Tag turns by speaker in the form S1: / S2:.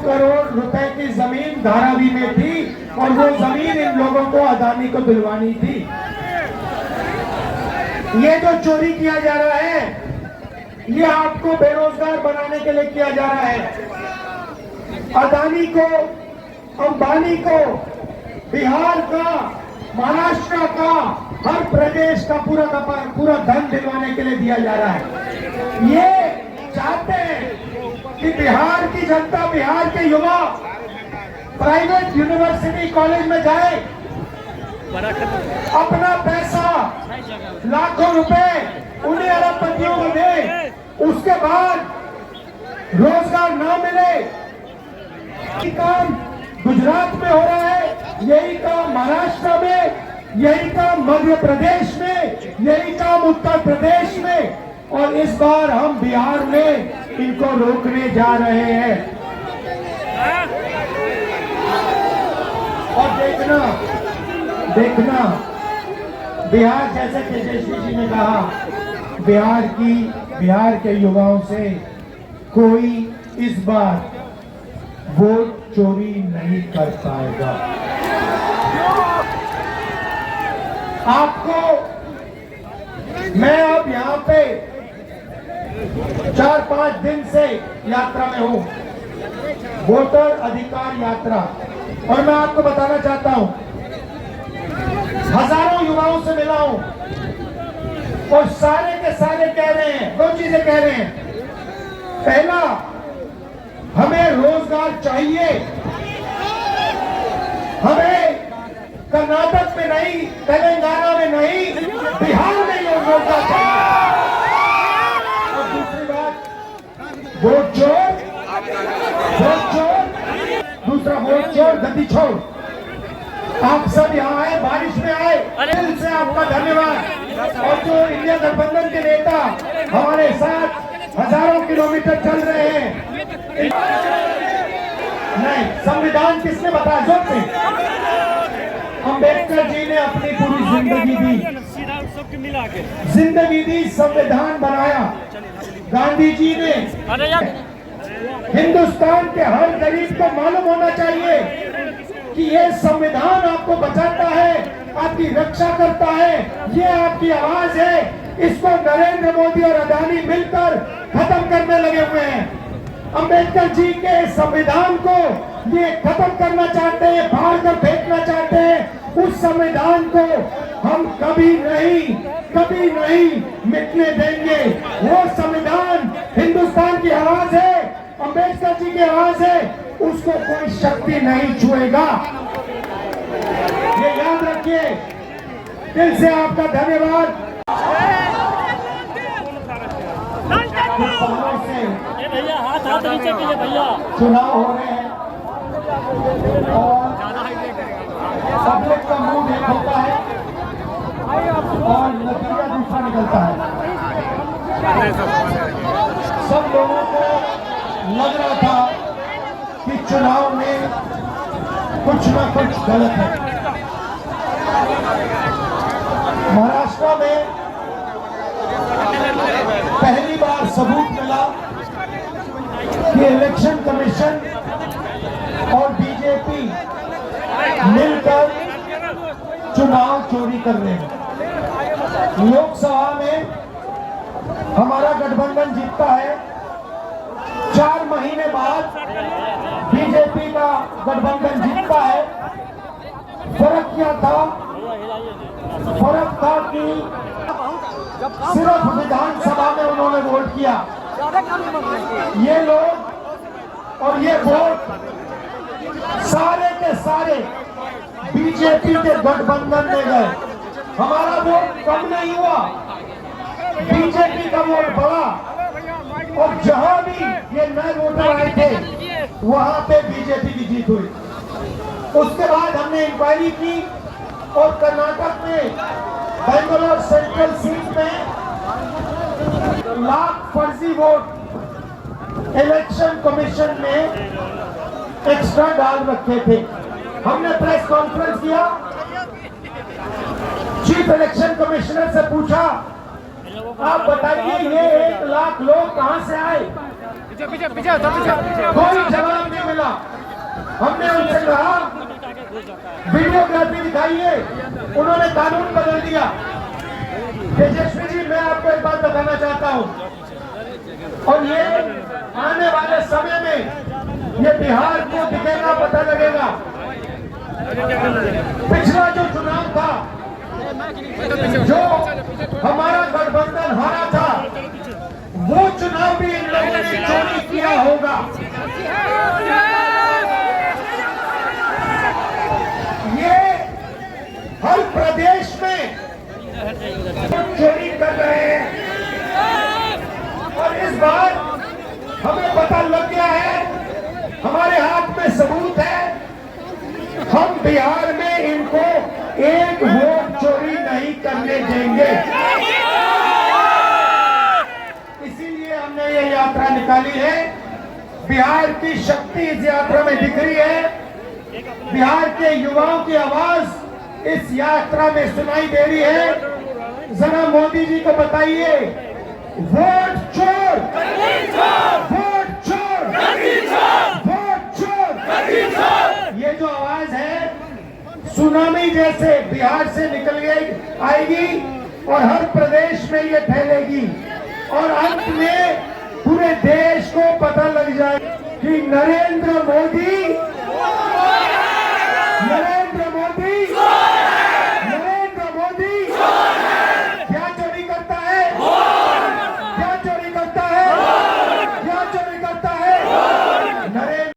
S1: करोड़ रुपए की जमीन धारावी में थी और वो जमीन इन लोगों को अदानी को दिलवानी थी। ये जो चोरी किया जा रहा है, ये आपको बेरोजगार बनाने के लिए किया जा रहा है। अदानी को, अंबानी को बिहार का, महाराष्ट्र का, हर प्रदेश का पूरा धन दिलवाने के लिए दिया जा रहा है। ये चाहते हैं कि बिहार की जनता, बिहार के युवा प्राइवेट यूनिवर्सिटी कॉलेज में जाए, अपना पैसा लाखों रुपए उन्हीं अरबपतियों को दे, उसके बाद रोजगार ना मिले। यही काम गुजरात में हो रहा है, यही काम महाराष्ट्र में, यही काम मध्य प्रदेश में, यही काम उत्तर प्रदेश में, और इस बार हम बिहार में इनको रोकने जा रहे हैं। और देखना बिहार, जैसे तेजस्वी जी ने कहा, बिहार के युवाओं से कोई इस बार वोट चोरी नहीं कर पाएगा। आपको मैं अब यहाँ पे 4-5 दिन से यात्रा में हूँ, वोटर अधिकार यात्रा, और मैं आपको बताना चाहता हूँ, हजारों युवाओं से मिला हूं और सारे के सारे कह रहे हैं, 2 चीजें कह रहे हैं। पहला, हमें रोजगार चाहिए, हमें कर्नाटक में नहीं, तेलंगाना में नहीं, बिहार में ये रोजगार चाहिए। और दूसरी बात, वोट चोर, दूसरा वोट चोर गति छोड़। आप सब यहाँ आए, बारिश में आए, दिल से आपका धन्यवाद। और जो इंडिया गठबंधन के नेता हमारे साथ हजारों किलोमीटर चल रहे हैं, नहीं, संविधान किसने बताया? जोर से, अम्बेडकर जी ने अपनी पूरी जिंदगी दी, संविधान बनाया। गांधी जी ने, हिंदुस्तान के हर गरीब को मालूम होना चाहिए कि ये संविधान आपको बचाता है, आपकी रक्षा करता है, ये आपकी आवाज है। इसको नरेंद्र मोदी और अदानी मिलकर खत्म करने लगे हुए हैं। अंबेडकर जी के संविधान को ये खत्म करना चाहते हैं, फाड़ कर फेंकना चाहते हैं। उस संविधान को हम कभी नहीं मिटने देंगे। वो संविधान हिंदुस्तान की आवाज है, अंबेडकर जी की आवाज है, उसको कोई शक्ति नहीं छुएगा। ये याद रखिए। दिल से आपका धन्यवाद। कुछ सालों से चुनाव हो रहे हैं और पब्लिक का मूड एक होता है और नतीजा दूसरा निकलता है। सब लोगों को लग रहा था कि चुनाव में कुछ न कुछ गलत है। महाराष्ट्र में पहली बार सबूत मिला कि इलेक्शन कमीशन और बीजेपी मिलकर चुनाव चोरी कर रहे हैं। लोकसभा में हमारा गठबंधन जीतता है, 4 महीने बाद बीजेपी का गठबंधन जीतता है। फर्क क्या था? फर्क था कि सिर्फ विधानसभा में उन्होंने वोट किया। ये लोग और ये वोट सारे के सारे बीजेपी के गठबंधन में गए। हमारा वोट कम नहीं हुआ, बीजेपी का वोट बढ़ा। और जहां भी ये नए वोटर आए थे, वहां पे बीजेपी की जीत हुई। उसके बाद हमने इंक्वायरी की और कर्नाटक में बेंगलोर सेंट्रल सीट में लाख फर्जी वोट इलेक्शन कमीशन ने एक्स्ट्रा डाल रखे थे। हमने प्रेस कॉन्फ्रेंस किया, चीफ इलेक्शन कमिश्नर से पूछा, आप बताइए ये 1 लाख लोग कहां से आए? कोई जवाब नहीं मिला। हमने उनसे कहा वीडियोग्राफी दिखाइए, उन्होंने कानून बदल दिया। तेजस्वी जी, मैं आपको एक बात बताना चाहता हूं, और ये आने वाले समय में ये बिहार को दिखेगा, पता लगेगा। पिछला जो चुनाव था, जो हमारा गठबंधन हारा था, वो चुनाव भी इन लोगों ने चोरी किया होगा। ये हर प्रदेश में चोरी कर रहे हैं, और इस बार हमें पता लग गया है, हमारे हाथ में सबूत है। हम बिहार में इनको एक वोट चोरी नहीं करने देंगे। इसीलिए हमने ये यात्रा निकाली है। बिहार की शक्ति इस यात्रा में दिख रही है। बिहार के युवाओं की आवाज इस यात्रा में सुनाई दे रही है। जरा मोदी जी को बताइए, वोट चोर, वोट चोर, वोट चोर। ये जो आवाज है सुनामी जैसे बिहार से निकल गई आएगी और हर प्रदेश में ये फैलेगी, और अंत में पूरे देश को पता लग जाए कि नरेंद्र मोदी